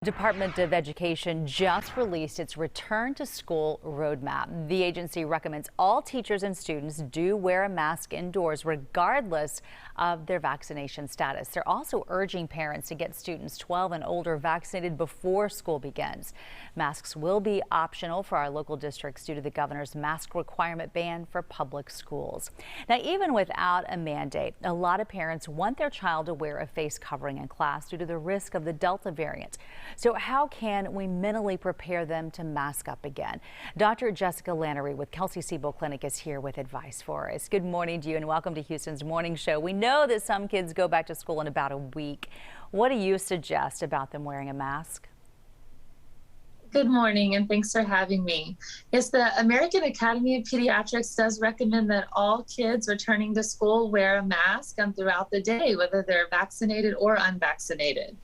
Department of Education just released its return to school roadmap. The agency recommends all teachers and students do wear a mask indoors regardless of their vaccination status. They're also urging parents to get students 12 and older vaccinated before school begins. Masks will be optional for our local districts due to the governor's mask requirement ban for public schools. Now, even without a mandate, a lot of parents want their child to wear a face covering in class due to the risk of the Delta variant. So how can we mentally prepare them to mask up again? Dr. Jessica Lanerie with Kelsey-Seybold Clinic is here with advice for us. Good morning to you and welcome to Houston's Morning Show. We know that some kids go back to school in about a week. What do you suggest about them wearing a mask? Good morning, and thanks for having me. Yes, the American Academy of Pediatrics does recommend that all kids returning to school wear a mask throughout the day, whether they're vaccinated or unvaccinated.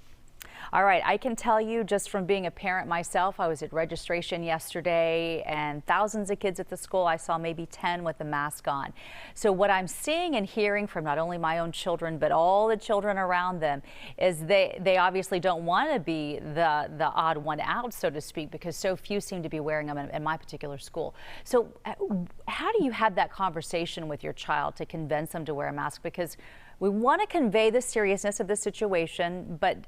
All right, I can tell you just from being a parent myself, I was at registration yesterday and thousands of kids at the school. I saw maybe 10 with a mask on. So what I'm seeing and hearing from not only my own children, but all the children around them is they obviously don't want to be the odd one out, so to speak, because so few seem to be wearing them in my particular school. So how do you have that conversation with your child to convince them to wear a mask? Because we want to convey the seriousness of the situation, but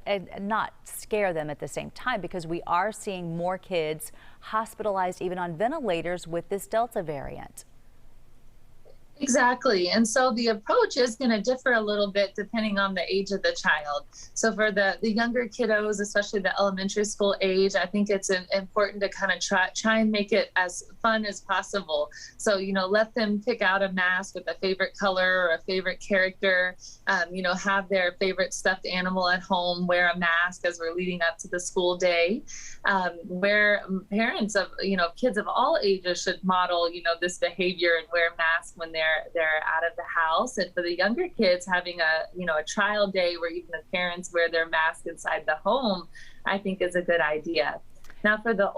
not scare them at the same time, because we are seeing more kids hospitalized, even on ventilators, with this Delta variant. Exactly. And so the approach is going to differ a little bit depending on the age of the child. So for the younger kiddos, especially the elementary school age, I think it's important to kind of try and make it as fun as possible. So, let them pick out a mask with a favorite color or a favorite character, have their favorite stuffed animal at home, wear a mask as we're leading up to the school day, where parents of, kids of all ages should model, this behavior and wear masks when they're out of the house. And for the younger kids, having a trial day where even the parents wear their mask inside the home, I think is a good idea. Now for the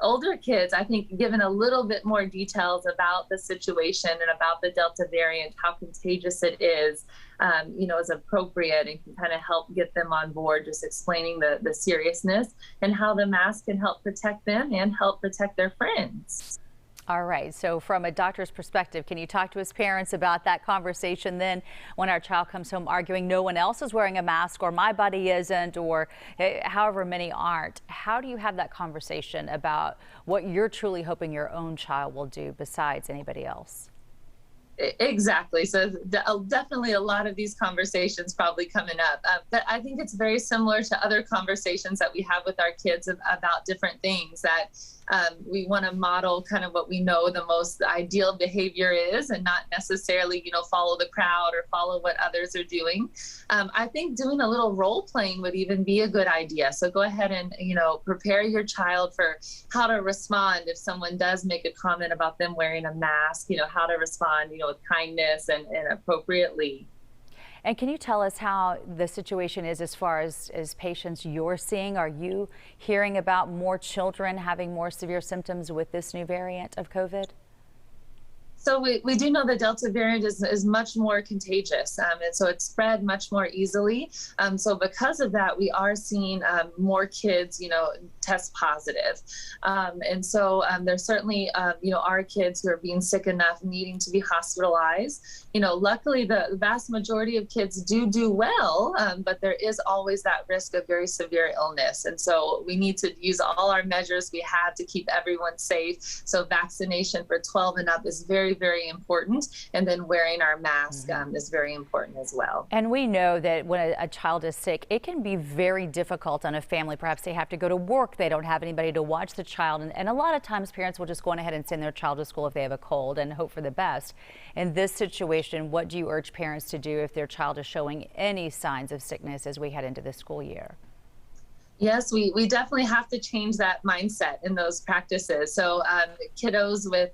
older kids, I think given a little bit more details about the situation and about the Delta variant, how contagious it is appropriate and can kind of help get them on board, just explaining the seriousness and how the mask can help protect them and help protect their friends. All right, so from a doctor's perspective, can you talk to his parents about that conversation then when our child comes home arguing no one else is wearing a mask or my buddy isn't, or however many aren't? How do you have that conversation about what you're truly hoping your own child will do besides anybody else? Exactly. So definitely a lot of these conversations probably coming up. But I think it's very similar to other conversations that we have with our kids about different things, that we want to model kind of what we know the most ideal behavior is, and not necessarily, follow the crowd or follow what others are doing. I think doing a little role playing would even be a good idea. So go ahead and, prepare your child for how to respond if someone does make a comment about them wearing a mask, how to respond, with kindness and appropriately. And can you tell us how the situation is as far as patients you're seeing? Are you hearing about more children having more severe symptoms with this new variant of COVID? So we do know the Delta variant is much more contagious, and so it's spread much more easily. So because of that, we are seeing more kids, test positive. And so there's certainly, our kids who are being sick enough, needing to be hospitalized. Luckily, the vast majority of kids do well, but there is always that risk of very severe illness. And so we need to use all our measures we have to keep everyone safe. So vaccination for 12 and up is very, very important. And then wearing our mask is very important as well. And we know that when a child is sick, it can be very difficult on a family. Perhaps they have to go to work. They don't have anybody to watch the child. And a lot of times parents will just go on ahead and send their child to school if they have a cold and hope for the best. In this situation, what do you urge parents to do if their child is showing any signs of sickness as we head into the school year? Yes, we definitely have to change that mindset in those practices. So kiddos with,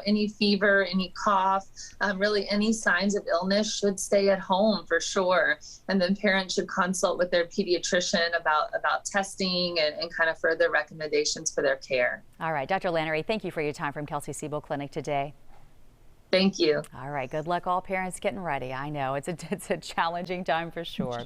any fever, any cough, really any signs of illness should stay at home for sure. And then parents should consult with their pediatrician about testing and kind of further recommendations for their care. All right, Dr. Lanerie, thank you for your time from Kelsey-Seybold Clinic today. Thank you. All right, good luck all parents getting ready. I know it's a challenging time for sure.